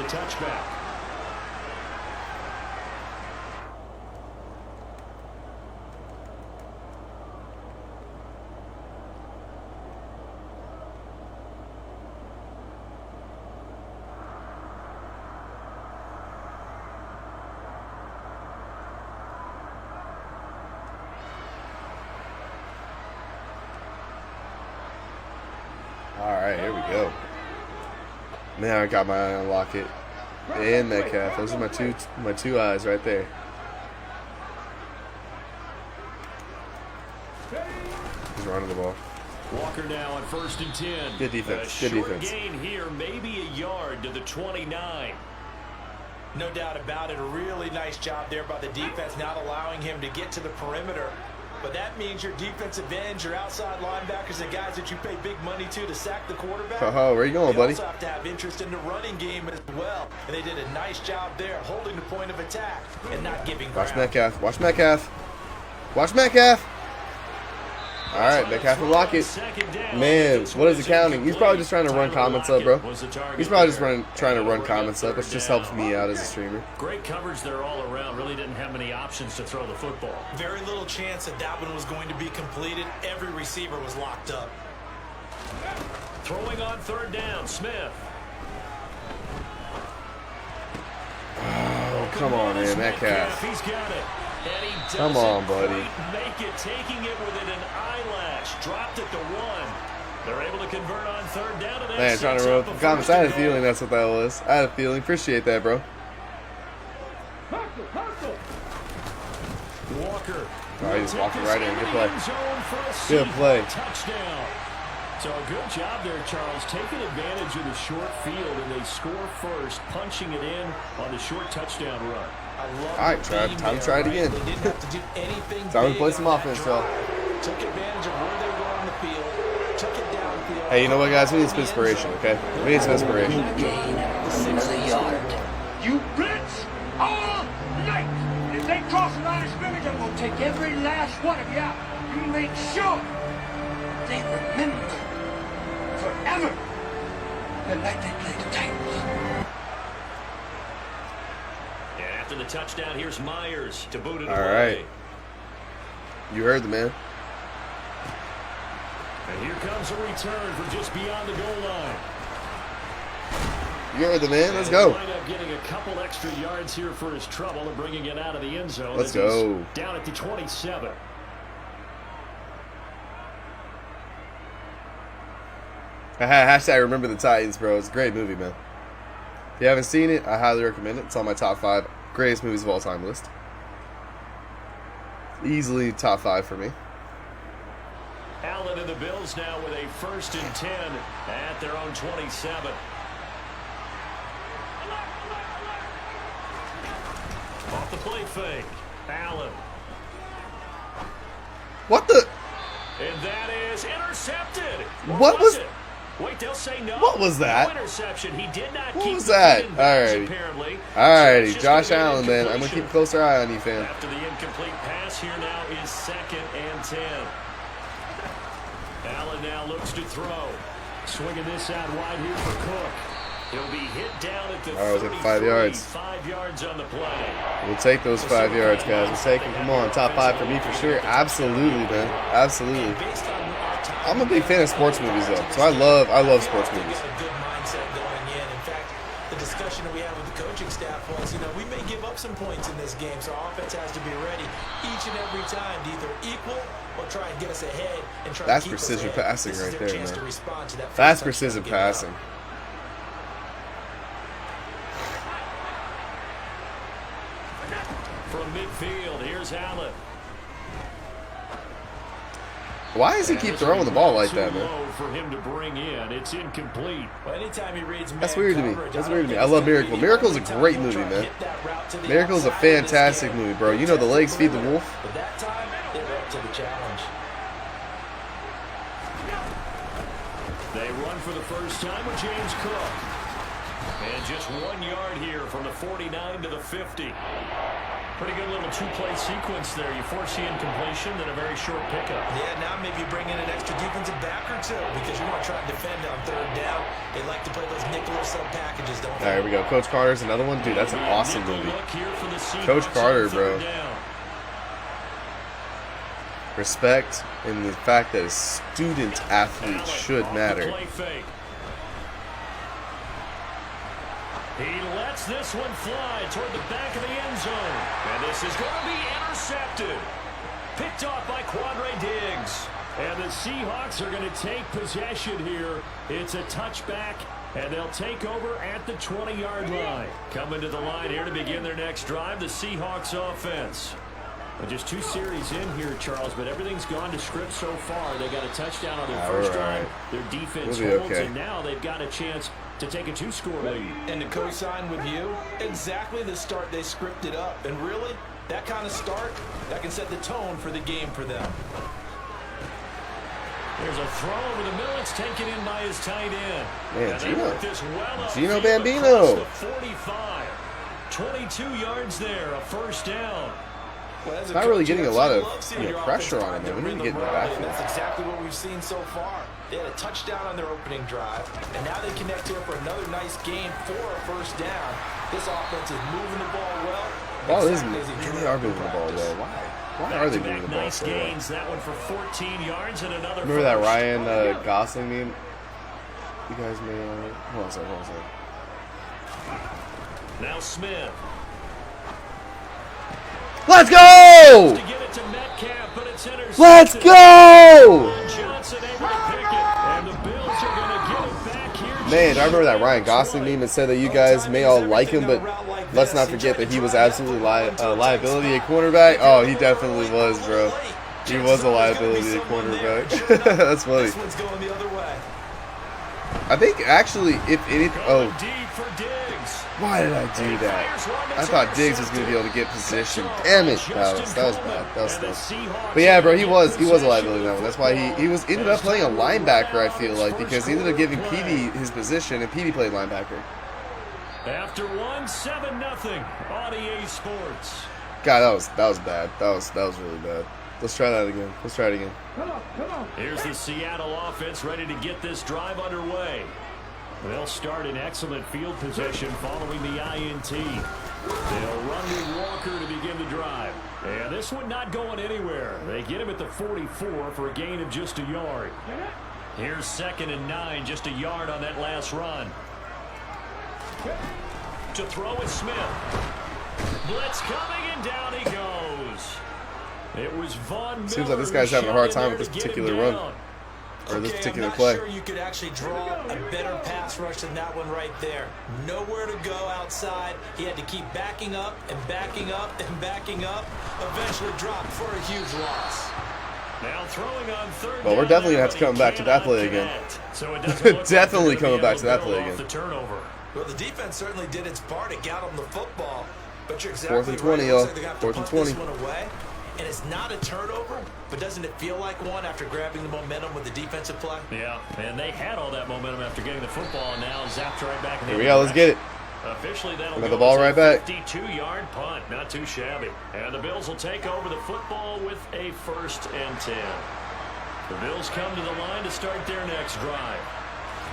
touchback. All right, here we go. Man, I got my eye on Lockett and Metcalf. Those are my two eyes right there. He's running the ball. Walker now on 1st and 10. Good defense. A Good short defense. gain here, maybe a yard to the 29. No doubt about it. A really nice job there by the defense, not allowing him to get to the perimeter. But that means your defensive ends, your outside linebackers, the guys that you pay big money to sack the quarterback. Oh, where you going, buddy? They also have to have interest in the running game as well. And they did a nice job there, holding the point of attack and not giving ground. Watch Metcalf. Watch Metcalf. Watch Metcalf. All right, Metcalf and Lockett. Man, what is he counting? He's probably just trying to run comments up, bro. He's probably just trying to run comments up, which just helps me out as a streamer. Great coverage there all around. Really didn't have many options to throw the football. Very little chance that one was going to be completed. Every receiver was locked up. Throwing on 3rd down, Smith. Oh, come on, man, Metcalf. He's got it. And he does Come on, buddy. Make it, taking it within an eyelash. Dropped it to 1. They're able to convert on 3rd down. And Man, trying to run comments. I had a feeling that's what that was. I had a feeling. Appreciate that, bro. Walker. Oh, he just walking right in. Good play. Good play. Touchdown. So a good job there, Charles, taking advantage of the short field, and they score first, punching it in on the short touchdown run. All right, Trav, time to try it again. They didn't have to do anything Time to play some on offense, that y'all. drive. Took advantage of where they were on the field. Took it downfield. Hey, you know what, guys? We need some inspiration, okay? We need some inspiration. Gain another yard. You blitz all night. And if they cross the line of scrimmage, I'm going to take every last one of you out. You make sure they remember forever the night they played the Titans. And after the touchdown, here's Myers to boot it All away. right. You heard the man. And here comes a return from just beyond the goal line. You heard the man. Let's And go. he'll wind up getting a couple extra yards here for his trouble and bringing it out of the end zone. Let's as he's go. Down at the 27. Hashtag remember the Titans, bro. It's a great movie, man. If you haven't seen it, I highly recommend it. It's on my top 5 greatest movies of all time list. Easily top 5 for me. Allen and the Bills now with a 1st and 10 at their own 27. Off the play fake. Allen. What the? And that is intercepted. Or What was- it? Wait, they'll say no. What was that? No interception. He did not What keep was the that? in bounds, Alrighty. apparently. Alrighty, So it's Josh just gonna be an Allen, man. I'm going to keep a closer eye on you, fam. After the incomplete pass, here now is 2nd and 10. Allen now looks to throw. Swinging this out wide here for Cook. He'll be hit down at the All right, we'll take 33. 5 yards. 5 yards on the play. We'll take those 5 yards, guys. We'll take them. Come on, top 5 for me for sure. Absolutely, man. Absolutely. Based on our time, I'm a big fan of sports movies, though. So I love sports we movies. have a good mindset going in. In fact, the discussion that we had with the coaching staff was, we may give up some points in this game, so our offense has to be ready each and every time to either equal or try and get us ahead and try That's to keep us precision ahead. passing This is right their there, chance man. to respond to that first That's touchdown precision given up. passing. From midfield, here's Allen. Why does he keep throwing the ball like that, man? Low for him to bring in. It's incomplete. Well, anytime he reads That's man weird to me. coverage, That's I weird to me. don't I love think Miracle. he's Miracle's a gonna great be movie, trying to man. hit that route to the Miracle's a outside of this fantastic game. movie, bro. You know the legs feed the wolf. But that time, they were up to the challenge. They run for the first time with James Cook. And just 1 yard here from the 49 to the 50. Pretty good little two-play sequence there. You force the incompletion, then a very short pickup. Yeah, now maybe you bring in an extra defensive back or two because you want to try and defend on third down. They like to play those nickel or sub packages, don't they? All right, here we go. Coach Carter's another one. Dude, that's an awesome movie. Coach Carter, bro. Respect and the fact that a student athlete should matter. He lets this one fly toward the back of the end zone. And this is going to be intercepted. Picked off by Quandre Diggs. And the Seahawks are going to take possession here. It's a touchback, and they'll take over at the 20-yard line. Coming to the line here to begin their next drive, the Seahawks offense. And just 2 series in here, Charles, but everything's gone to script so far. They got a touchdown on their first drive. Their defense holds, and now they've got a chance to take a 2-score lead. And to co-sign with you, exactly the start they scripted up. And really, that kind of start, that can set the tone for the game for them. There's a throw over the middle. It's taken in by his tight end. Man, Gino Bambino. 45. 22 yards there, a first down. Well, it's not really getting a lot of pressure on him. We need to get in the backfield. That's exactly what we've seen so far. They had a touchdown on their opening drive, and now they connect here for another nice game for a first down. This offense is moving the ball well. They are moving the ball well. Why are they moving the ball so well? That one for 14 yards and another. Remember that Ryan Gosling meme? You guys may hold on a second. Now Smith. Let's go! Let's go! Man, I remember that Ryan Gosling meme that said that you guys may all like him, but let's not forget that he was absolutely a liability at cornerback. Oh, he definitely was, bro. He was a liability at cornerback. That's funny. I think actually, why did I do that? I thought Diggs was going to be able to get position. Damn it. That was bad. That was tough. But yeah, bro, he was a liability in that one. That's why he ended up playing a linebacker, I feel like, because he ended up giving Petey his position, and Petey played linebacker. After 1-7-0 on EA Sports. God, that was bad. That was really bad. Let's try that again. Let's try it again. Come on. Here's the Seattle offense ready to get this drive underway. They'll start in excellent field position following the INT. They'll run with Walker to begin the drive. And this one not going anywhere. They get him at the 44 for a gain of just a yard. Here's 2nd and 9, just a yard on that last run. To throw is Smith. Blitz coming, and down he goes. It was Von Miller. Seems like this guy's having a hard time with this particular run. Or this particular play. Sure you could actually draw a better pass rush than that one right there. Nowhere to go outside. He had to keep backing up and backing up and backing up. Eventually dropped for a huge loss. Now throwing on third. Well, we're definitely going to have to come back to that play again. So definitely coming back to that play again. The turnover. Well, the defense certainly did its part to get them the football. But you're exactly 4th and 20, y'all. 4th and 20. And it's not a turnover, but doesn't it feel like one after grabbing the momentum with the defensive play? Yeah, and they had all that momentum after getting the football, and now zapped right back. Here we go, let's get it. Officially, that'll go the ball right back. 52-yard punt, not too shabby. And the Bills will take over the football with a 1st and 10. The Bills come to the line to start their next drive.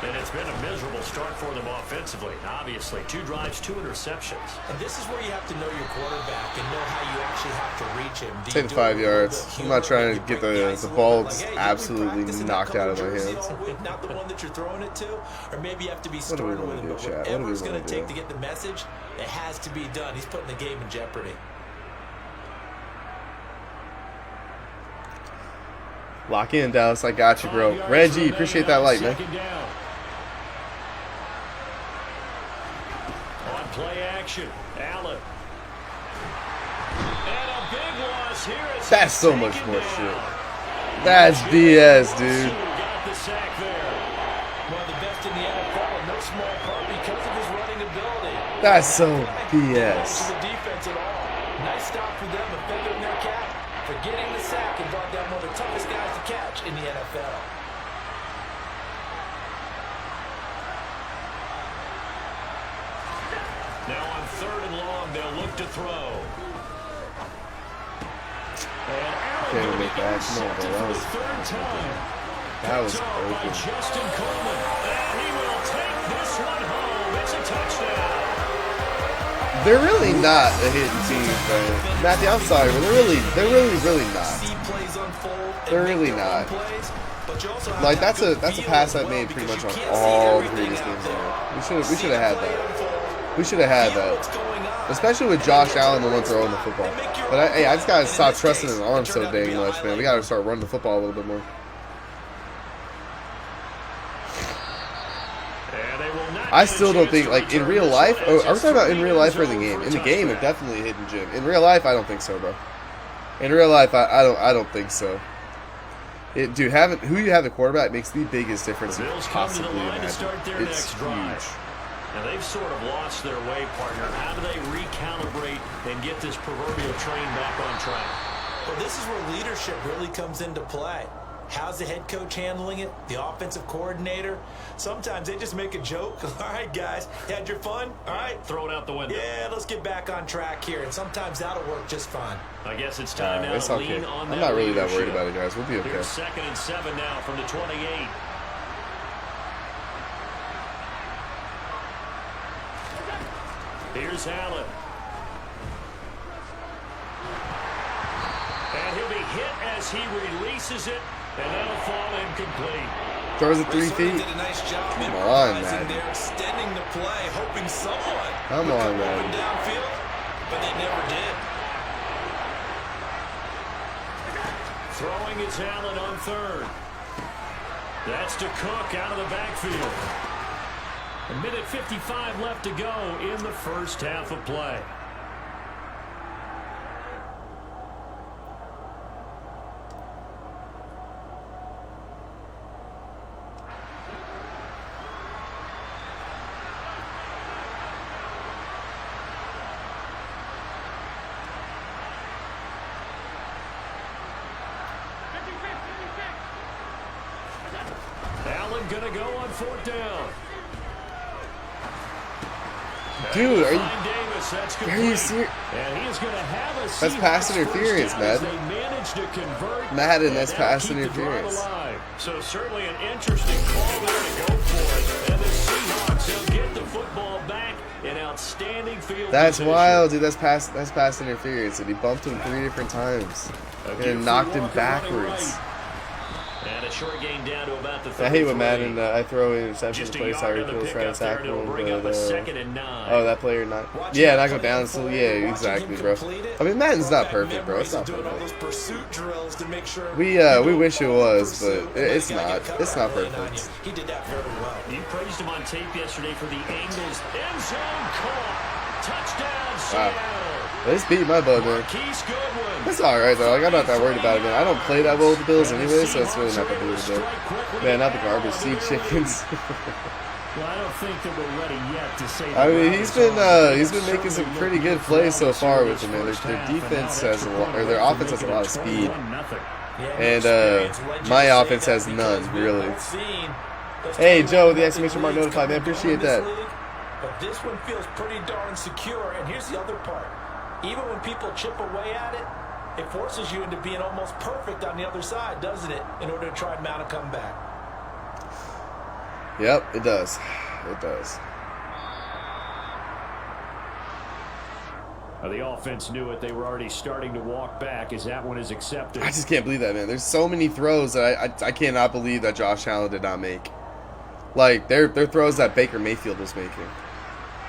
And it's been a miserable start for them offensively. Obviously, 2 drives, 2 interceptions. And this is where you have to know your quarterback and know how you actually have to reach him. Take the 5 yards. I'm not trying to get the ball absolutely knocked out of my hands. Not the one that you're throwing it to, or maybe you have to be stern with him. But whatever it's going to take to get the message, it has to be done. He's putting the game in jeopardy. Lock in, Dallas. I got you, bro. Reggie, appreciate that light, man. On play action, Allen. And a big loss here. That's so much more shit. That's BS, dude. Got the sack there. One of the best in the NFL, in no small part because of his running ability. That's so BS. The defense at all. Nice stop for them, a feather in their cap for getting the sack and brought down one of the toughest guys to catch in the NFL. Now on 3rd and long, they'll look to throw. And Allen Can't going to make be that. Come on, intercepted bro. for the third time. That was Picked off by open. Justin Coleman. And he will take this one home. It's a touchdown. They're really not a hidden team, man. Matthew, I'm sorry, but they're really not. They're really not. Like that's a pass I made pretty much on all the previous games. We should have had that. We should have had that, especially with Josh Allen the one throwing the football. But I just gotta stop trusting his arm so dang much, man. We gotta start running the football a little bit more. I still don't think, like, in real life. Oh, are we talking about in real life or in the game? In the game, it definitely a hidden gem. In real life, I don't think so, bro. In real life, I don't think so. Dude, who you have the quarterback makes the biggest difference you could possibly imagine. It's huge. Now they've sort of lost their way, partner. How do they recalibrate and get this proverbial train back on track? Well, this is where leadership really comes into play. How's the head coach handling it? The offensive coordinator? Sometimes they just make a joke. All right, guys, had your fun? All right. Throw it out the window. Yeah, let's get back on track here. And sometimes that'll work just fine. I guess it's time now it's to okay. lean on that I'm not really that leadership. worried about it, guys. We'll be okay. Here's 2nd and 7 now from the 28. Here's Allen. And he'll be hit as he releases it, and that'll fall incomplete. Throws it 3 feet. Did a nice job Come on, improvising man. there, extending the play, hoping someone Come would on, come man. open downfield, but they never did. Throwing is Allen on 3rd. That's to Cook out of the backfield. 1:55 left to go in the first half of play. Allen gonna go on 4th down. Dude, are you serious? And he is going to have a That's pass interference, man. Madden, that's pass interference. So certainly an interesting call there to go for it. And the Seahawks, they'll get the football back in outstanding field That's position. wild, dude. That's pass interference, and he bumped him 3 different times and knocked him backwards. And a short gain down to about the 33. I hate when Madden I throw interception Just to a play yard Tyreek on the Hill's trying to pickup there tackle to him, bring up a but 2nd and 9. oh, that player not. Yeah, not go down. So yeah, exactly, bro. I mean, Madden's not perfect, bro. It's not perfect. We wish it was, but it's not. It's not perfect. He did that very well. You praised him on tape yesterday for the Angles end zone call. Touchdown, Wow. Seattle. This beat my butt, man. Keith Goodwin. It's alright though. Like, I'm not that worried about it, man. I don't play that well with the Bills anyway, so it's really not that big of a deal. Man, not the garbage seed chickens. Well, I don't think that we're ready yet to say. I mean, he's been making some pretty good plays so far with them, man. Their defense has a lot, or their offense has a lot of speed, and my offense has none really. Hey, Joe, the exclamation mark notified, man. Appreciate that. But this one feels pretty darn secure. And here's the other part. Even when people chip away at it, it forces you into being almost perfect on the other side, doesn't it, in order to try and mount a comeback? Yep, it does. It does. The offense knew it. They were already starting to walk back as that one is accepted. I just can't believe that, man. There's so many throws that I cannot believe that Josh Allen did not make. Like, they're throws that Baker Mayfield was making.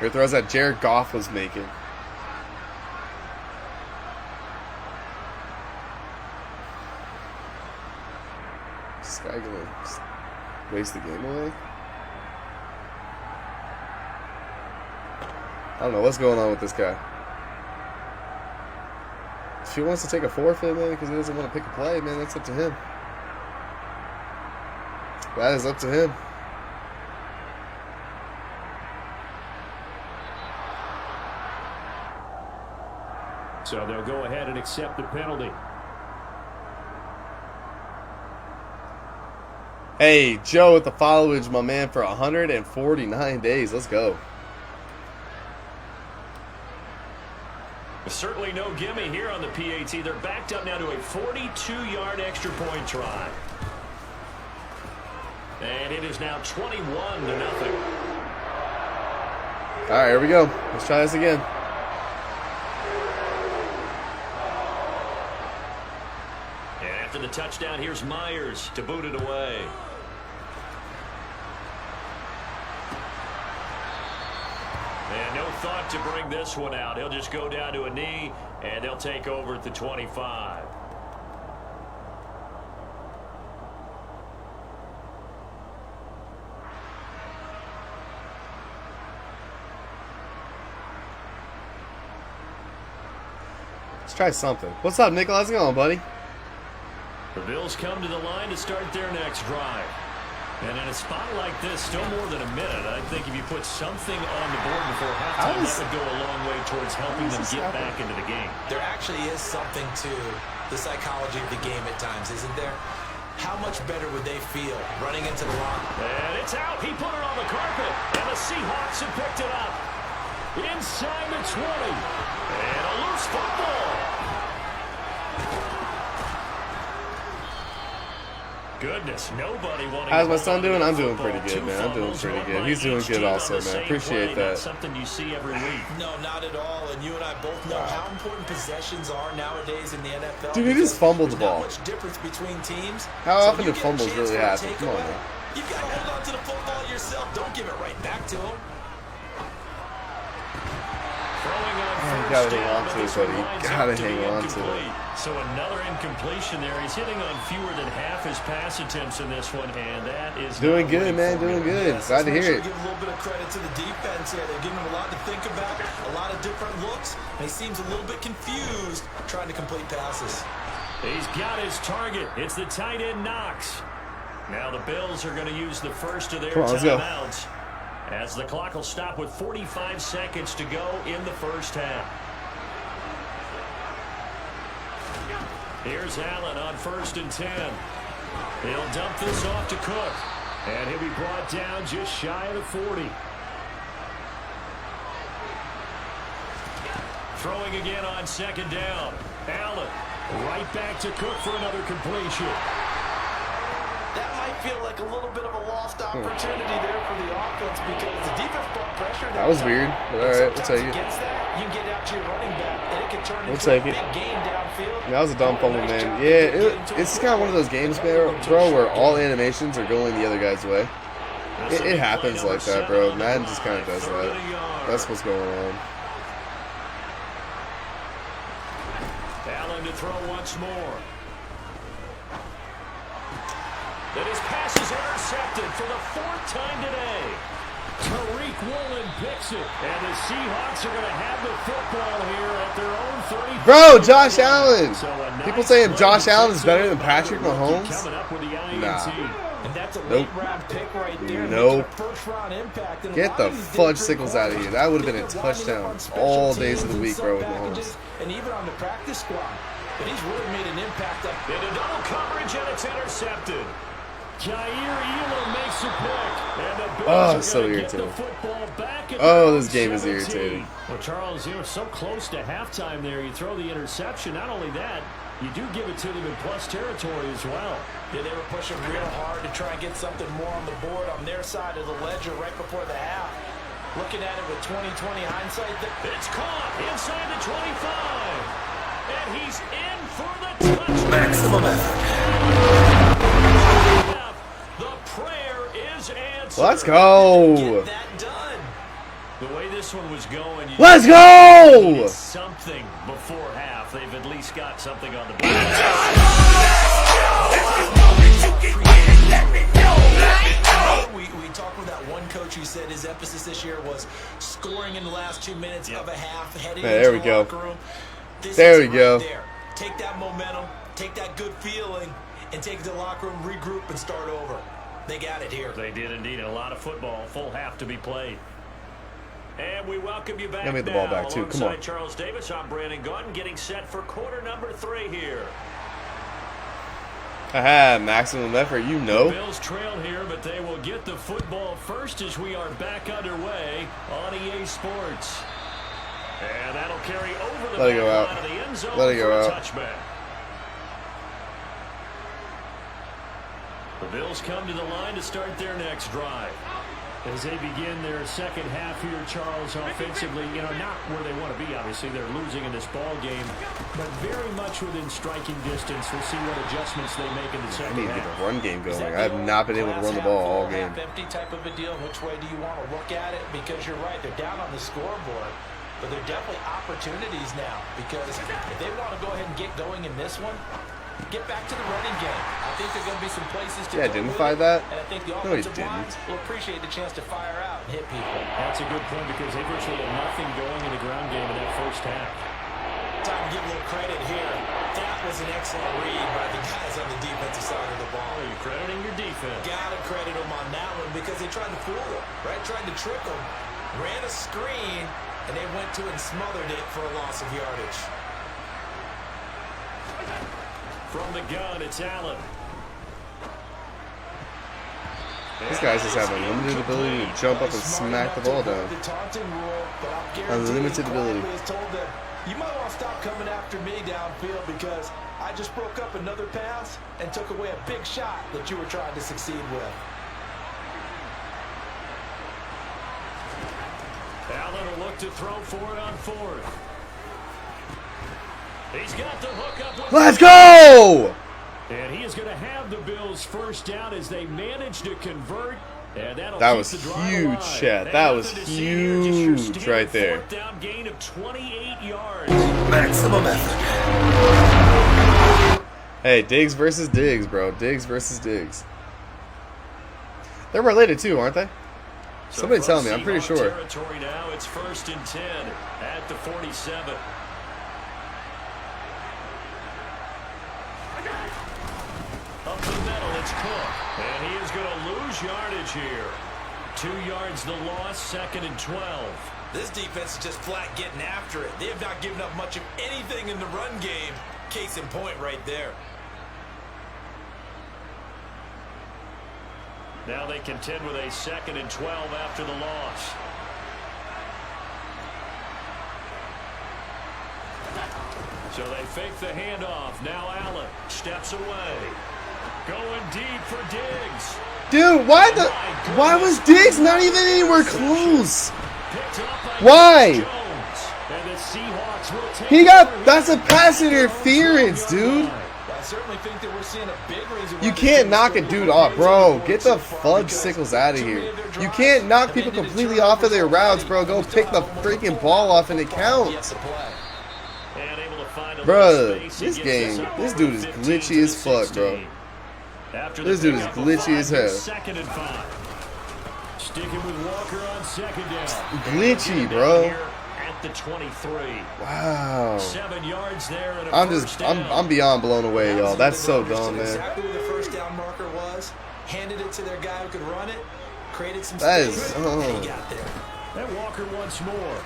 They're throws that Jared Goff was making. Is this guy gonna just waste the game away? I don't know what's going on with this guy. If he wants to take a forfeit, man, because he doesn't want to pick a play, man, that's up to him. That is up to him. So they'll go ahead and accept the penalty. Hey, Joe with the followage, my man, for 149 days. Let's go. Certainly no gimme here on the PAT. They're backed up now to a 42-yard extra point try. And it is now 21-0. All right, here we go. Let's try this again. And after the touchdown, here's Myers to boot it away. And no thought to bring this one out. He'll just go down to a knee, and they'll take over at the 25. Let's try something. What's up, Nickel? How's it going, buddy? The Bills come to the line to start their next drive. And in a spot like this, still more than a minute, I think if you put something on the board before halftime, that would go a long way towards helping them get back into the game. There actually is something to the psychology of the game at times, isn't there? How much better would they feel running into the line? And it's out. He put it on the carpet. And the Seahawks have picked it up. Inside the 20. And a loose football. Goodness, nobody wanting. How's my son doing? I'm doing pretty good, man. I'm doing pretty good. He's doing good also, man. Appreciate that. Something you see every week. No, not at all. And you and I both know how important possessions are nowadays in the NFL. Dude, he just fumbled the ball. Not much difference between teams. How often do fumbles really happen? Come on, man. You've got to hold on to the football yourself. Don't give it right back to him. You gotta hang on to it, buddy. You gotta hang on to it. So another incompletion there. He's hitting on fewer than half his pass attempts in this one, and that is doing good, man. Doing good. Glad to hear it. Give a little bit of credit to the defense here. They're giving him a lot to think about, a lot of different looks, and he seems a little bit confused trying to complete passes. He's got his target. It's the tight end Knox. Now the Bills are going to use the first of their timeouts, as the clock will stop with 45 seconds to go in the first half. Here's Allen on 1st and 10. He'll dump this off to Cook. And he'll be brought down just shy of the 40. Throwing again on 2nd down. Allen right back to Cook for another completion. That might feel like a little bit of a lost opportunity there for the offense because the defense brought pressure. That was weird, but all right, we'll take it. You can get out to your running back, and it can turn We'll into take a it. big game downfield. That was a dumb fumble, man. Yeah, it's kind of one of those games, bro, where all animations are going the other guy's way. It happens like that, bro. Madden just kind of does that. That's what's going on. Allen to throw once more. Then his pass is intercepted for the 4th time today. Tariq Woolen picks it. And the Seahawks are going to have the football here at their own 30. Bro, Josh Allen. People saying Josh Allen is better than Patrick Mahomes? Nah. And that's a Nope. late-round pick right there. Nope. First-round impact. And Get the Lions did fudge pretty sickles well out of here. That would have been a touchdown all days of the week, bro, with Mahomes. And even on the practice squad. But he's really made an impact up. Into double coverage, and it's intercepted. Jair Elam makes a pick. And the Bills are so gonna get irritating. the football back at Oh, this their game is 17. irritating. Well, Charles, you know, so close to halftime there. You throw the interception. Not only that, you do give it to them in plus territory as well. Yeah, they were pushing real hard to try and get something more on the board on their side of the ledger right before the half. Looking at it with 20/20 hindsight. It's caught inside the 25. And he's in for the touchdown. Maximum effort. The prayer is answered. Let's go. Get that done. The way this one was going, you Let's go. needed something before half. They've at least got something on the board. We talked with that one coach who said his emphasis this year was scoring in the last 2 minutes of a half, heading There into we the go. locker room. There we go. There. Take that momentum, take that good feeling, and take it to the locker room, regroup, and start over. They got it here. They did indeed. A lot of football, full half to be played. And we welcome you back. Let me get the ball back, too. Come on. Alongside Charles Davis, I'm Brandon Gordon, getting set for quarter number 3 here. Haha, maximum effort, you The know. Bills trail here, but they will get the football first as we are back underway on EA Sports. And that'll carry over the Let it go back out. line of the end zone Let it go for a out. touchback. The Bills come to the line to start their next drive. As they begin their second half here, Charles, offensively, not where they want to be, obviously. They're losing in this ball game, but very much within striking distance. We'll see what adjustments they make in the I second need to get half. the run game going. I have not been able to run the ball all game. Empty type of a deal. Which way do you want to look at it? Because you're right, they're down on the scoreboard, but they're definitely opportunities now. Because if they want to go ahead and get going in this one, get back to the running game. I think there are going to be some places to Yeah, go identify with it, that. and I think the No, he offensive didn't. lines will appreciate the chance to fire out and hit people. That's a good point because they virtually had nothing going in the ground game in that first half. Time to give a little credit here. That was an excellent read by the guys on the defensive side of the ball. You're crediting your defense. Gotta credit them on that one because they tried to fool them, right? Tried to trick them. Ran a screen, and they went to and smothered it for a loss of yardage. From the gun, it's Allen. These guys just have unlimited ability to jump up and smack the ball down. Unlimited ability. You might want to stop coming after me downfield because I just broke up another pass and took away a big shot that you were trying to succeed with. Allen will look to throw for it on fourth. He's got the hook up. With Let's go! And he is going to have the Bills first down as they manage to convert. And that'll That keep was the drive huge, alive. Chet. And That was nothing to see here, just your huge standard right there. Fourth down gain of 28 yards. Maximum effort. Hey, Diggs versus Diggs, bro. Diggs versus Diggs. They're related too, aren't they? So Somebody from tell me. I'm pretty Seahawks sure. Territory now, it's 1st and 10 at the 47. Up the middle, it's Cook. And he is going to lose yardage here. 2 yards the loss, 2nd and 12. This defense is just flat getting after it. They have not given up much of anything in the run game. Case in point right there. Now they contend with a 2nd and 12 after the loss. So they fake the handoff. Now Allen steps away. Going deep for Diggs. Dude, why was Diggs not even anywhere close? Picked up by Why? Jones. And the Seahawks will take He got, that's a pass interference, dude. I certainly think that we're seeing a big reason why You this can't team knock is a still dude moving off, bro. forward Get so the far fudge because sickles out of too many here. of their You drives can't knock have people ended in completely off of their turnovers routes, already, bro. Go and we still pick the have almost freaking a ball off and it yet to counts. play. And able to find a Bruh, little space. He this gets game, us this over dude is 15 glitchy to as fuck, 16. bro. After This the dude is pickup of glitchy as 5, hell. 2nd and 5. Sticking with Walker on 2nd down. Glitchy, bro. Here at the 23. Wow. 7 yards there and a I'm first just, down. I'm beyond blown away, y'all. That's so dumb, man. Exactly where the first down marker was. Handed it to their guy who could run it. Created some That space. is, He got there. And Walker once more.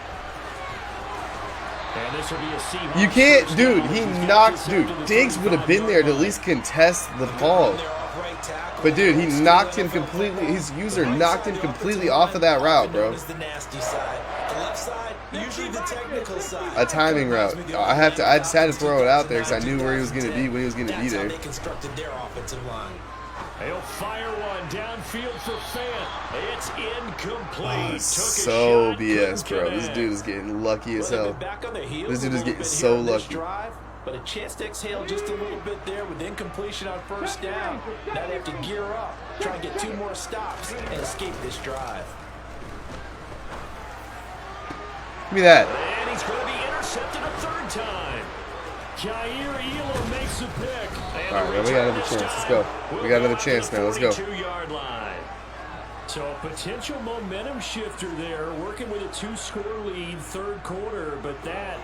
And this will be a Seahawks You can't, first dude, down. he He's got knocked, this dude, after the Diggs would have been there to at least contest the ball. They're off right tackle. But dude, he Still knocked him NFL completely, football. his user The right knocked side him of the completely offensive off of that line, route, often bro. known as the nasty side. The left side, usually the technical side. A timing route. I just had to throw it out there because I knew where he was going to be when he was going to be That's how there. they constructed their offensive line. He'll fire one downfield for Fant. It's incomplete. Oh, Took a so shot, BS, couldn't bro. This connect. dude is getting lucky as Well, they've hell. been back on their heels This dude a is little getting bit so here on this lucky. drive, but a chance to exhale just a little bit there with incompletion on first down. Now they have to gear up, try and get 2 more stops, and escape this drive. Give me that. And he's going to be intercepted a 3rd time. Jair Elam makes a pick. And All right, man, we got another chance. Let's go. We got another chance now. Let's go. 42-yard line. So a potential momentum shifter there, working with a 2-score lead, 3rd quarter, but that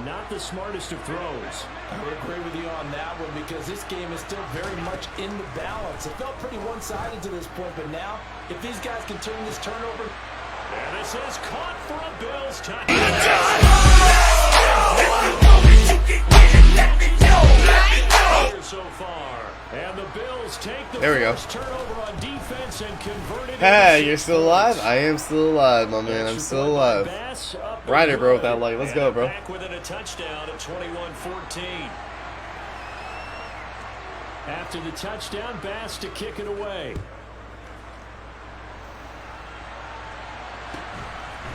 not the smartest of throws. I would agree with you on that one because this game is still very much in the balance. It felt pretty one-sided to this point, but now if these guys can turn this turnover. And this is caught for a Bills touchdown. So far, and the Bills take the There we go. first turnover on defense pass and converted. Hey, you're still alive? I am still alive, my man. I'm still alive. Right it, bro, with that leg. Let's go, bro. Back within a touchdown at 21-14. After the touchdown, Bass to kick it away.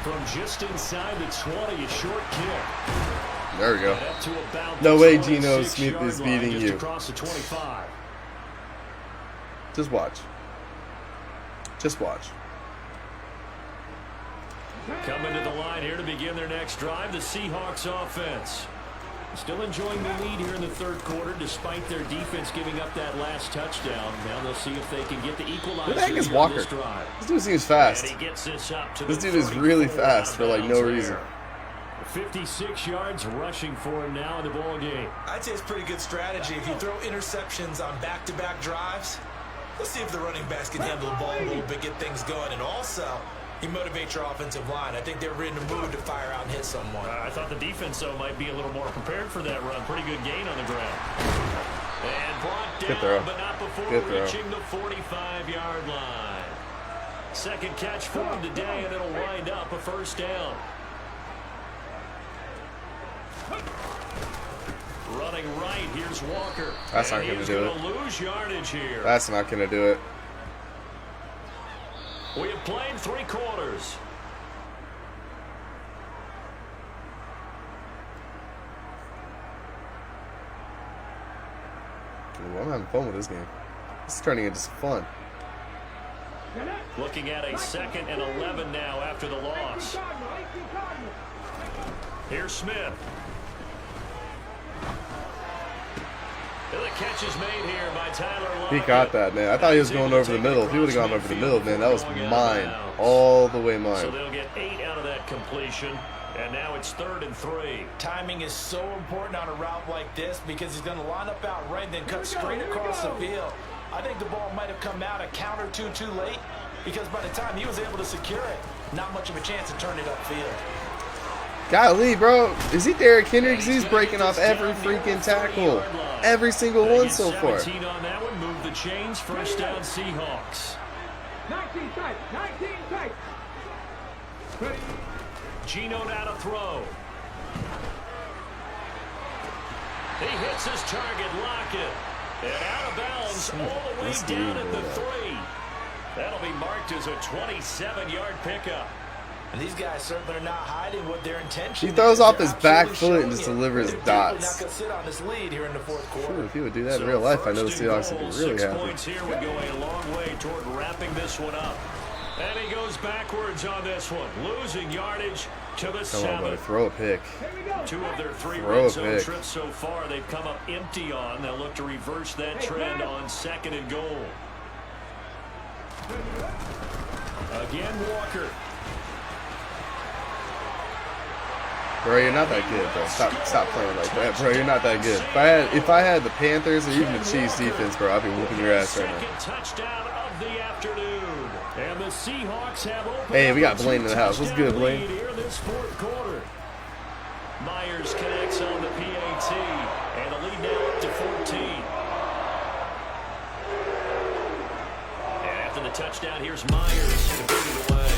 From just inside the 20, a short kick. There we go. And up to about No the way Geno Smith 26-yard is line, beating just you. across the 25. Just watch. Just watch. Coming to the line here to begin their next drive, the Seahawks offense. Still enjoying the lead here in the third quarter, despite their defense giving up that last touchdown. Now they'll see if they can get the equalizer. Who the heck is on Walker? this drive. This dude seems fast. And he gets this up to This the dude is really 34 fast for like no out of reason. there. 56 yards rushing for him now in the ball game. I'd say it's pretty good strategy. If you throw interceptions on back-to-back drives, let's see if the running backs can handle the ball a little bit, get things going, and also you motivate your offensive line. I think they're in the mood to fire out and hit someone. I thought the defense, though, might be a little more prepared for that run. Pretty good gain on the ground. And brought Good throw. down, but not before Good throw. reaching the 45-yard line. Second catch for him today, and it'll wind up a first down. Running right, here's Walker. That's not gonna do it. He's going to lose yardage here. That's not going to do it. We have played 3 quarters. Ooh, I'm having fun with this game. This is turning into some fun. Looking at a 2nd and 11 now after the loss. Here's Smith. The catch is made here by Tyler Lockett. He got that, man. I thought he was going over the middle. If he would have gone over the middle, man, that was mine. All the way So mine. they'll get 8 out of that completion. And now it's 3rd and 3. Timing is so important on a route like this because he's going to line up out right and then cut straight across the field. I think the ball might have come out a count or two too late because by the time he was able to secure it, not much of a chance to turn it upfield. Golly, bro. Is he Derrick Henry? Because he's breaking off every freaking tackle. Every single one so far. 17 on that one. Move the chains. First down, Seahawks. 19 tight, 19 tight. Geno now to throw. He hits his target, Lockett. And out of bounds all the way down at the 3. That'll be marked as a 27-yard pickup. And these guys certainly are not hiding what their intention He throws is. off They're his back absolutely foot and just showing it. delivers They're dots. not going to sit on this lead here in the fourth quarter. Sure, if he would do that in real life, I know the Seahawks would be really 6 happy. points here would go a long way toward wrapping this one up. And he goes backwards on this one, losing yardage to the Come on, buddy. 7th. Throw a pick. 2 of their 3 Throw a red zone pick. trips so far, they've come up empty on. They'll look to reverse that trend on 2nd and goal. Again, Walker. Bro, you're not that good, bro. Stop playing like that, bro. You're not that good. If I had the Panthers or even the Chiefs defense, bro, I'd be whooping your ass right now. Second touchdown of the afternoon. And the Seahawks have opened Hey, we got up a Blaine in the house. What's good, 2-touchdown Blaine? lead here in this fourth quarter. Myers connects on the PAT, and the lead now up to 14. And after the touchdown, here's Myers to boot it away.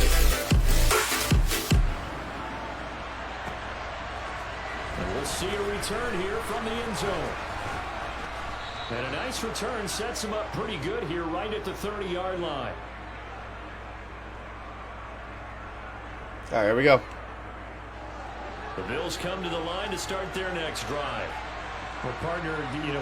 And we'll see a return here from the end zone. And a nice return sets him up pretty good here right at the 30-yard line. All right, here we go. The Bills come to the line to start their next drive. Well, partner,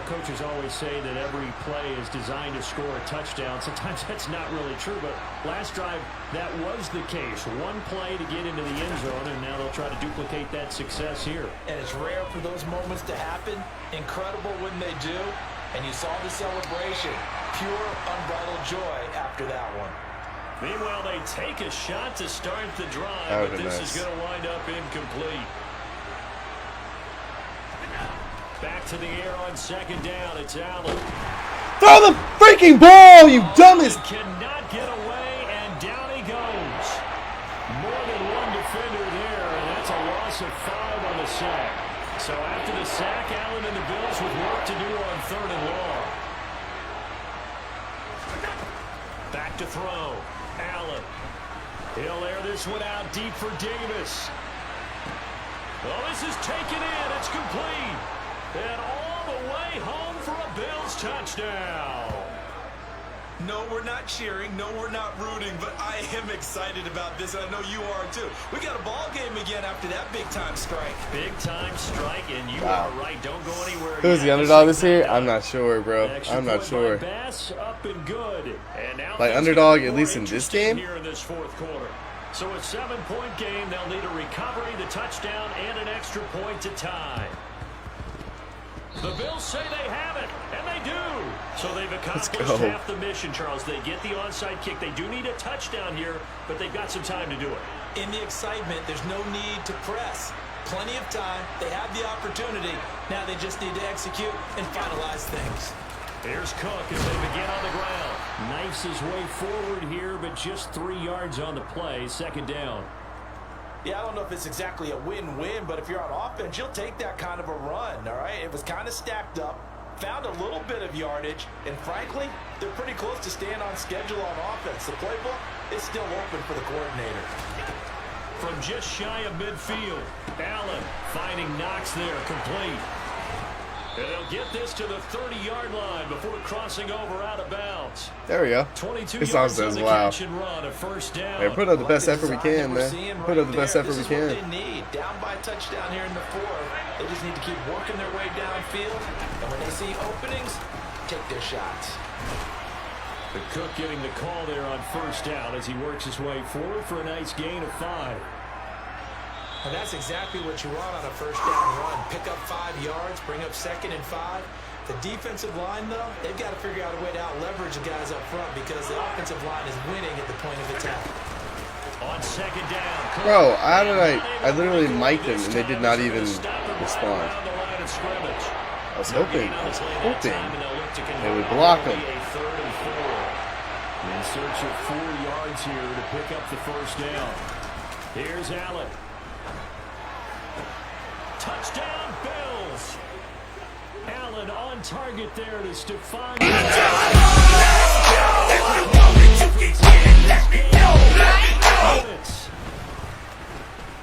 coaches always say that every play is designed to score a touchdown. Sometimes that's not really true, but last drive, that was the case. One play to get into the end zone, and now they'll try to duplicate that success here. And it's rare for those moments to happen. Incredible when they do. And you saw the celebration. Pure, unbridled joy after that one. Meanwhile, they take a shot to start the drive, but this is going to wind up incomplete. Back to the air on 2nd down. It's Allen. Throw the freaking ball, you dumbest. Cannot get away, and down he goes. More than one defender there, and that's a loss of 5 on the sack. So after the sack, Allen and the Bills with work to do on 3rd and long. Back back to throw. Allen. He'll air this one out deep for Davis. Oh, this is taken in. It's complete. And all the way home for a Bills touchdown. No, we're not cheering. No, we're not rooting. But I am excited about this. And I know you are, too. We got a ball game again after that big-time strike. Big-time strike, and you are right. Don't go anywhere. Who's the underdog this year? I'm not sure, bro. I'm not sure. Bass up and good. And now like underdog, at least in this game? Here in this fourth quarter. So a 7-point game. They'll need a recovery, the touchdown, and an extra point to tie. The Bills say they have it, and they do. So they've accomplished half the mission, Charles. They get the onside kick. They do need a touchdown here, but they've got some time to do it. In the excitement, there's no need to press. Plenty of time. They have the opportunity. Now they just need to execute and finalize things. Here's Cook as they begin on the ground. Knifes his way forward here, but just 3 yards on the play. Second down. Yeah, I don't know if it's exactly a win-win, but if you're on offense, you'll take that kind of a run, all right? It was kind of stacked up, found a little bit of yardage, and frankly, they're pretty close to staying on schedule on offense. The playbook is still open for the coordinator. From just shy of midfield, Allen finding Knox there, complete. And they'll get this to the 30-yard line before crossing over out of bounds. There we go. 22 this song yards says, on the wow. catch and run, a first down. Hey, put up the best effort we can, man. Put up the best effort we can. This is what they need. Down by a touchdown here in the fourth. They just need to keep working their way downfield. And when they see openings, take their shots. The Cook getting the call there on first down as he works his way forward for a nice gain of 5. And that's exactly what you want on a first down run. Pick up 5 yards, bring up 2nd and 5. The defensive line, though, they've got to figure out a way to out-leverage the guys up front because the offensive line is winning at the point of attack. On second down. Bro, how did I literally mic'd them and they did not even respond. I was hoping they would block them. In search of 4 yards here to pick up the first down. Here's Allen. Touchdown, Bills. Allen on target there to Stephon.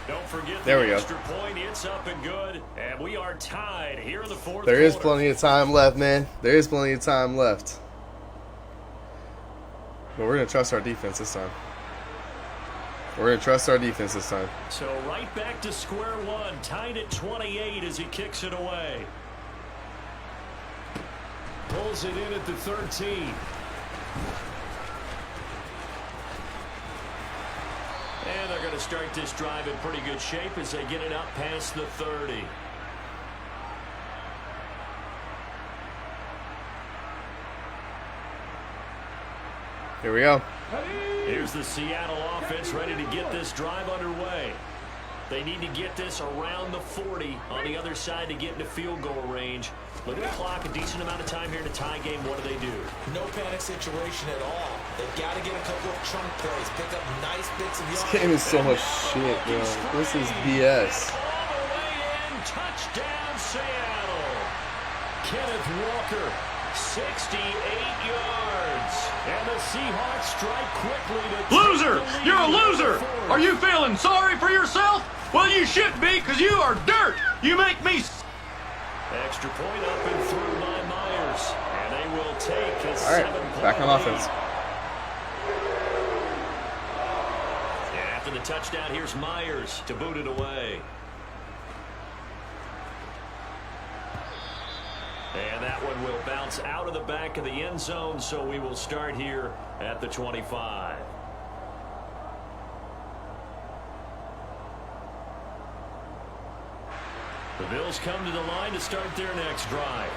Don't forget there we the go. Extra point. It's up and good, and we are tied here in the fourth There is quarter. plenty of time left, man. There is plenty of time left. But we're going to trust our defense this time. We're going to trust our defense this time. So right back to square one, tied at 28 as he kicks it away. Pulls it in at the 13. And they're going to start this drive in pretty good shape as they get it up past the 30. Here we go. Here's the Seattle offense ready to get this drive underway. They need to get this around the 40 on the other side to get into field goal range. Look at the clock, a decent amount of time here to tie game. What do? No panic situation at all. They've got to get a couple of trunk plays, pick up nice bits of This yardage. game is so much shit, bro. This is BS. All the way in, touchdown Seattle. Kenneth Walker, 68 yards. And the Seahawks strike quickly to Loser! You're a loser! Are you feeling sorry for yourself? Well, you should be, because you are dirt! You make me... Extra point up and through by Myers. And they will take a 7-point back on offense. And after the touchdown, here's Myers to boot it away. And that one will bounce out of the back of the end zone, so we will start here at the 25. The Bills come to the line to start their next drive.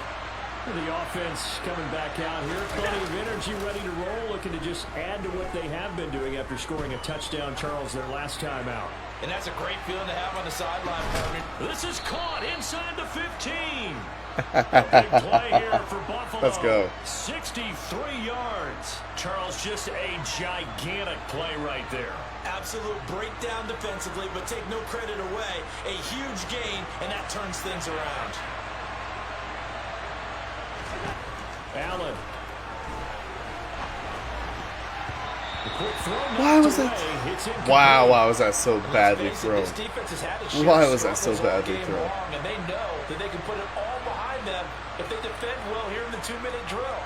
The offense coming back out here, plenty of energy, ready to roll, looking to just add to what they have been doing after scoring a touchdown, Charles, their last time out. And that's a great feeling to have on the sideline, partner. This is caught inside the 15. A big play here for Buffalo. Let's go. 63 yards. Charles, just a gigantic play right there. Absolute breakdown defensively, but take no credit away. A huge gain, and that turns things around. Allen. Why was that? Wow, why was that so badly thrown? Why was that so badly thrown? And they know that they can put it all behind them if they defend well here in the 2-minute drill.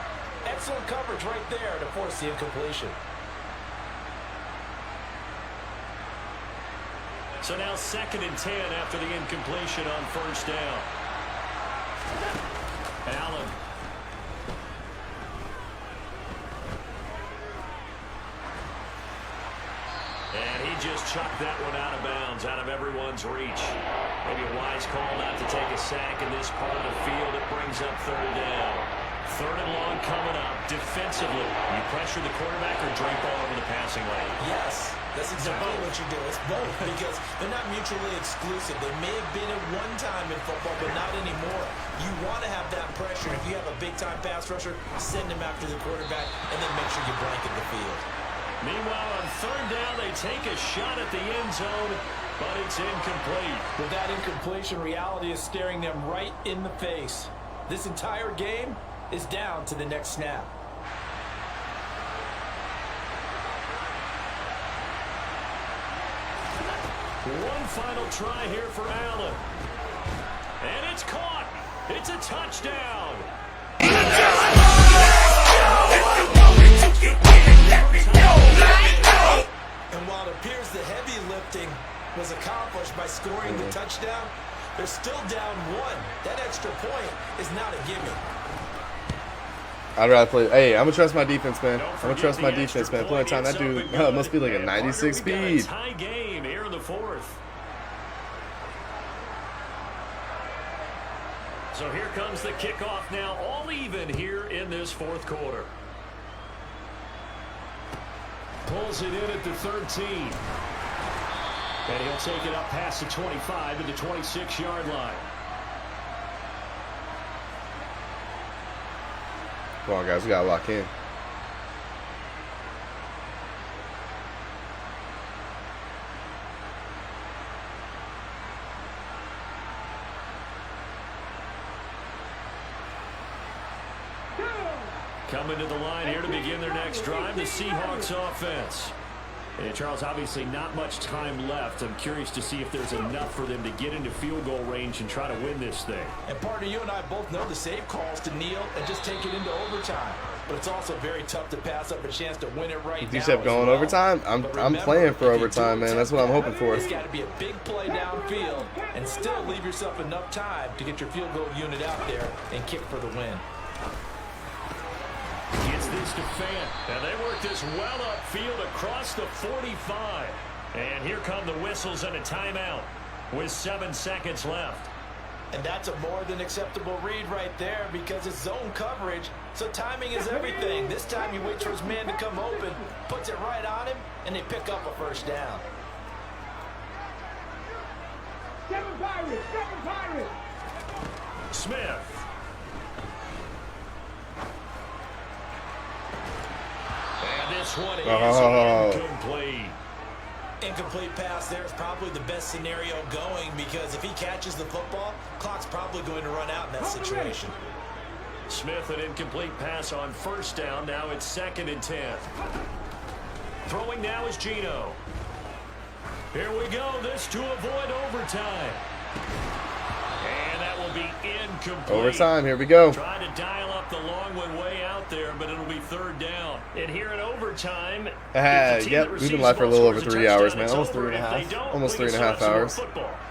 Excellent coverage right there to force the incompletion. So now 2nd and 10 after the incompletion on first down. Allen. And he just chucked that one out of bounds, out of everyone's reach. Maybe a wise call not to take a sack in this part of the field. It brings up 3rd down. 3rd and long coming up. Defensively, you pressure the quarterback or drape all over the passing lane? Yes, that's exactly what you do. It's both because they're not mutually exclusive. They may have been at one time in football, but not anymore. You want to have that pressure. If you have a big-time pass rusher, send him after the quarterback, and then make sure you blanket the field. Meanwhile, on 3rd down, they take a shot at the end zone, but it's incomplete. With that incompletion, reality is staring them right in the face. This entire game is down to the next snap. One final try here for Allen. And it's caught. It's a touchdown. And while it appears the heavy lifting was accomplished by scoring the touchdown, they're still down 1. That extra point is not a gimme. I'd rather play. Hey, I'm gonna trust my defense, man. I'm gonna trust my defense, man. Plenty of time. That dude must be like a 96 speed. Tie game here in the 4th. So here comes the kickoff now, all even here in this 4th quarter. Pulls it in at the 13. And he'll take it up past the 25 to the 26-yard line. Come on, guys. We gotta lock in. Coming to the line here to begin their next drive, the Seahawks offense. And Charles, obviously not much time left. I'm curious to see if there's enough for them to get into field goal range and try to win this thing. And partner, you and I both know the save calls to kneel and just take it into overtime. But it's also very tough to pass up a chance to win it right now. D-Shep going overtime? I'm playing for overtime, man. That's what I'm hoping for. It's got to be a big play downfield and still leave yourself enough time to get your field goal unit out there and kick for the win. Gets this to Fant. And they work this well upfield across the 45. And here come the whistles and a timeout with 7 seconds left. And that's a more than acceptable read right there because it's zone coverage. So timing is everything. This time he waits for his man to come open, puts it right on him, and they pick up a 1st down. Smith. And this one is incomplete. Incomplete pass there is probably the best scenario going because if he catches the football, clock's probably going to run out in that situation. Smith, an incomplete pass on 1st down. Now it's 2nd and 10. Throwing now is Gino. Here we go. This to avoid overtime. And that will be incomplete. Overtime, here we go. Trying to dial up the long one way out there, but it'll be 3rd down. And here in overtime, yep, we've been live for a little over 3 hours, man. Almost 3.5. Almost 3.5 hours.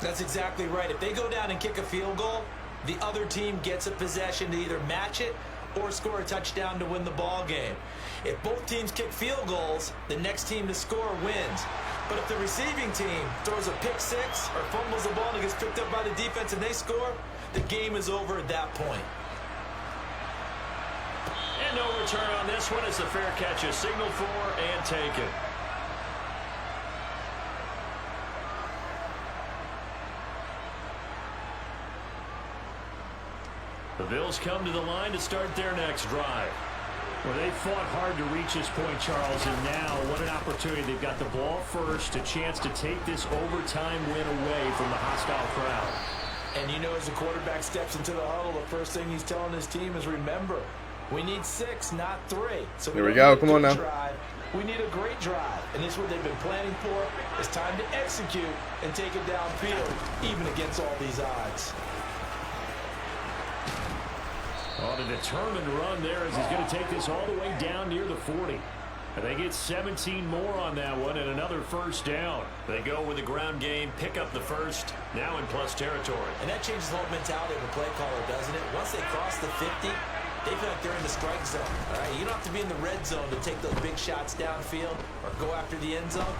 That's exactly right. If they go down and kick a field goal, the other team gets a possession to either match it or score a touchdown to win the ball game. If both teams kick field goals, the next team to score wins. But if the receiving team throws a pick six or fumbles the ball and it gets picked up by the defense and they score, the game is over at that point. And no return on this one as the fair catch is signaled for and taken. The Bills come to the line to start their next drive. Well, they fought hard to reach this point, Charles, and now what an opportunity. They've got the ball first, a chance to take this overtime win away from the hostile crowd. And you know, as the quarterback steps into the huddle, the first thing he's telling his team is, remember, We need 6, not 3. So Here we go. Come on now. Drive. We need a great drive, and this is what they've been planning for. It's time to execute and take it downfield, even against all these odds. On a determined run there as he's going to take this all the way down near the 40. And they get 17 more on that one and another first down. They go with the ground game, pick up the first, now in plus territory. And that changes the whole mentality of a play caller, doesn't it? Once they cross the 50, they feel like they're in the strike zone. All right, you don't have to be in the red zone to take those big shots downfield or go after the end zone.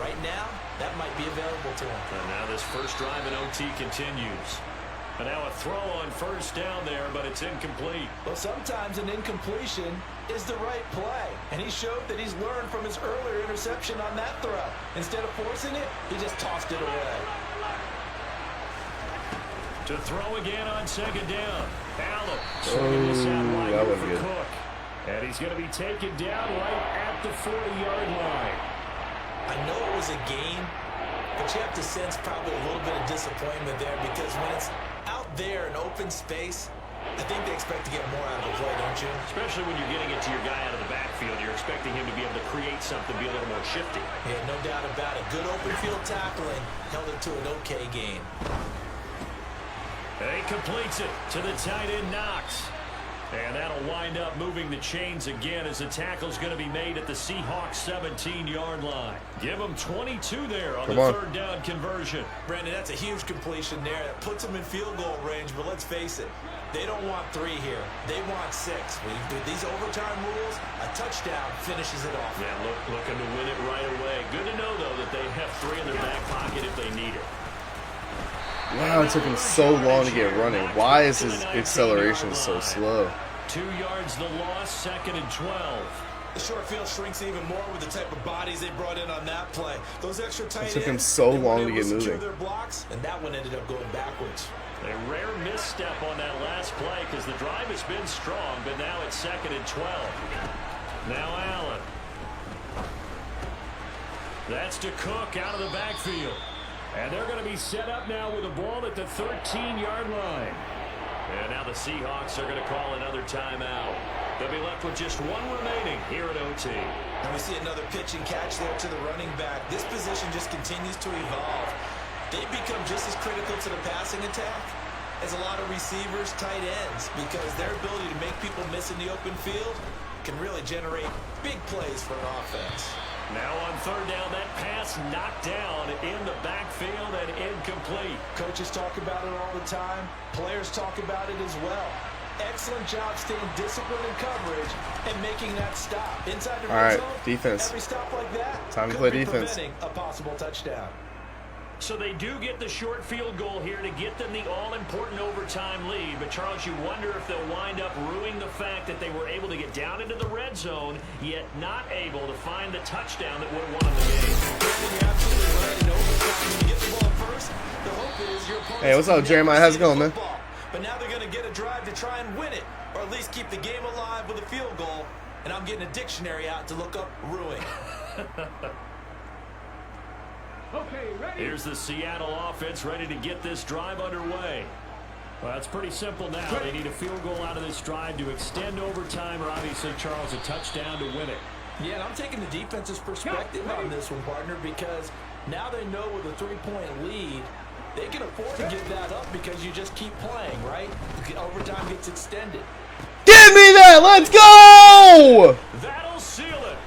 Right now, that might be available to them. And now this first drive in OT continues. And now a throw on first down there, but it's incomplete. Well, sometimes an incompletion is the right play. And he showed that he's learned from his earlier interception on that throw. Instead of forcing it, he just tossed it away. To throw again on second down. Allen swinging this out wide that was for good. Cook. And he's going to be taken down right at the 40-yard line. I know it was a gain, but you have to sense probably a little bit of disappointment there because when it's out there in open space, I think they expect to get more out of the play, don't you? Especially when you're getting it to your guy out of the backfield. You're expecting him to be able to create something, be a little more shifty. Yeah, no doubt about it. Good open field tackling held it to an okay gain. And he completes it to the tight end, Knox. And that'll wind up moving the chains again as the tackle's going to be made at the Seahawks 17-yard line. Give them 22 there on the third down conversion. Brandon, that's a huge completion there. That puts them in field goal range, but let's face it, they don't want 3 here. They want 6. With these overtime rules, a touchdown finishes it off. Yeah, looking to win it right away. Good to know, though, that they have 3 in their back pocket if they need it. Wow, it took him so long to get running. Why is his acceleration so slow? 2 yards the loss, second and 12. The short field shrinks even more with the type of bodies they brought in on that play. Those extra tight ends. It took him so long to get moving. Their blocks, and that one ended up going backwards. A rare misstep on that last play because the drive has been strong, but now it's second and 12. Now Allen. That's to Cook out of the backfield. And they're going to be set up now with the ball at the 13-yard line. And now the Seahawks are going to call another timeout. They'll be left with just 1 remaining here at OT. And we see another pitch and catch there to the running back. This position just continues to evolve. They become just as critical to the passing attack as a lot of receivers, tight ends, because their ability to make people miss in the open field can really generate big plays for an offense. Now on third down, that pass knocked down in the backfield and incomplete. Coaches talk about it all the time. Players talk about it as well. Excellent job staying disciplined in coverage and making that stop. Inside the red zone, defense. Every stop like that Time to play defense. Preventing a possible touchdown. So they do get the short field goal here to get them the all-important overtime lead. But, Charles, you wonder if they'll wind up ruining the fact that they were able to get down into the red zone, yet not able to find the touchdown that would have won them the game. You're absolutely right. In overtime, when you get the ball first, the hope is your opponent. Hey, what's up, Jeremiah? How's it going, man? But now they're going to get a drive to try and win it, or at least keep the game alive with a field goal. And I'm getting a dictionary out to look up ruin. Okay, ready? Here's the Seattle offense ready to get this drive underway. Well, it's pretty simple now. They need a field goal out of this drive to extend overtime, or obviously, Charles, a touchdown to win it. Yeah, and I'm taking the defense's perspective on this one, partner, because now they know with a 3-point lead, they can afford to give that up because you just keep playing, right? Overtime gets extended. Give me that! Let's go! That'll seal it.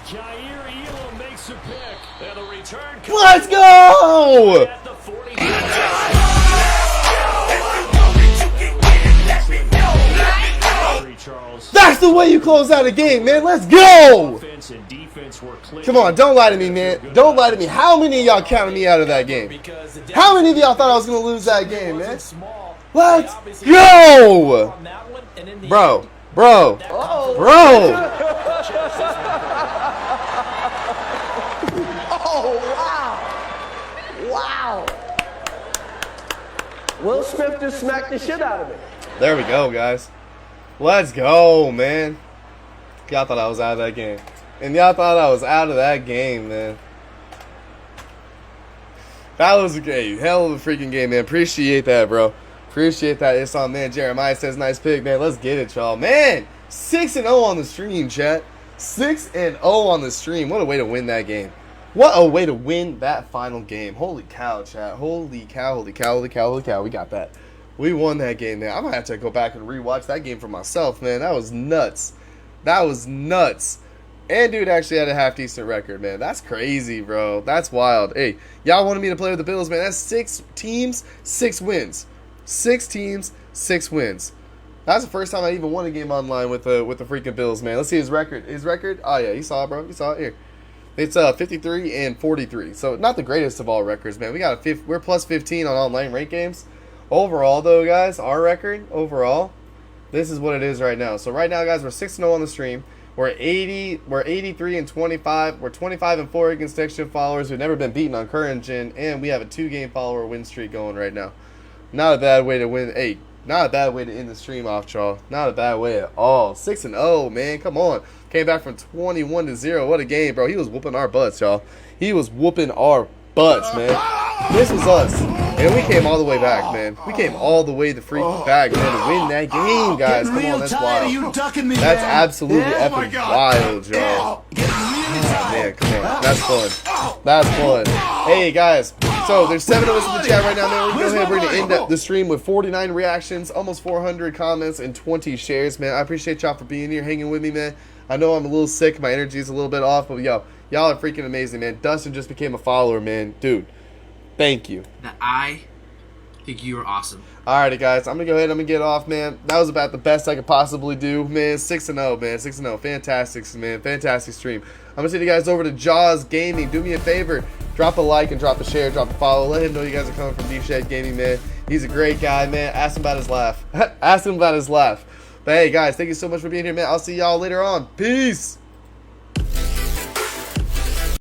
Jair Elam makes a pick. And the return comes. Let's go! At the 40. That's the way you close out a game, man. Let's go! Offense and defense were clear. Come on, don't lie to me, man. Don't lie to me. How many of y'all counted me out of that game? How many of y'all thought I was going to lose that game, man? Let's go! Bro. Wow. Will Smith just smacked the shit out of me. There we go, guys. Let's go, man. Y'all thought I was out of that game. And y'all thought I was out of that game, man. That was a game. Hell of a freaking game, man. Appreciate that, bro. Appreciate that. It's on, man. Jeremiah says nice pick, man. Let's get it, y'all. Man, 6-0 on the stream, chat. 6-0 on the stream. What a way to win that game. What a way to win that final game. Holy cow, chat. Holy cow, holy cow, holy cow, holy cow. We got that. We won that game, man. I'm going to have to go back and rewatch that game for myself, man. That was nuts. That was nuts. And dude actually had a half-decent record, man. That's crazy, bro. That's wild. Hey, y'all wanted me to play with the Bills, man. That's 6 teams, 6 wins. 6 teams, 6 wins. That's the first time I even won a game online with the freaking Bills, man. Let's see his record. His record? Oh, yeah, you saw it, bro. You saw it here. It's 53 and 43. So not the greatest of all records, man. We're plus 15 on online ranked games. Overall, though, guys, our record overall, this is what it is right now. So right now, guys, we're 6-0 on the stream. We're 83 and 25. We're 25 and 4 against next gen followers. We've never been beaten on current gen, and we have a 2-game follower win streak going right now. Not a bad way to win. Hey, not a bad way to end the stream off, y'all. Not a bad way at all. 6-0, man. Come on. Came back from 21-0. What a game, bro. He was whooping our butts, y'all. He was whooping our butts, man. This was us. And we came all the way back, man. We came all the way the freak back, man, to win that game, guys. Come on, that's wild. That's absolutely epic wild, y'all. Oh, man, come on. That's fun. That's fun. Hey, guys. So, there's 7 of us in the chat right now, man. We're going to end up the stream with 49 reactions, almost 400 comments, and 20 shares, man. I appreciate y'all for being here, hanging with me, man. I know I'm a little sick. My energy is a little bit off, but yo, y'all are freaking amazing, man. Dustin just became a follower, man. Dude, thank you. I think you are awesome. Alrighty, guys. I'm going to go ahead. I'm going to get off, man. That was about the best I could possibly do, man. 6-0, man. 6-0. Fantastic, man. Fantastic stream. I'm going to send you guys over to Jaws Gaming. Do me a favor. Drop a like and drop a share. Drop a follow. Let him know you guys are coming from D-Shep Gaming, man. He's a great guy, man. Ask him about his laugh. Ask him about his laugh. But hey, guys, thank you so much for being here, man. I'll see y'all later on. Peace.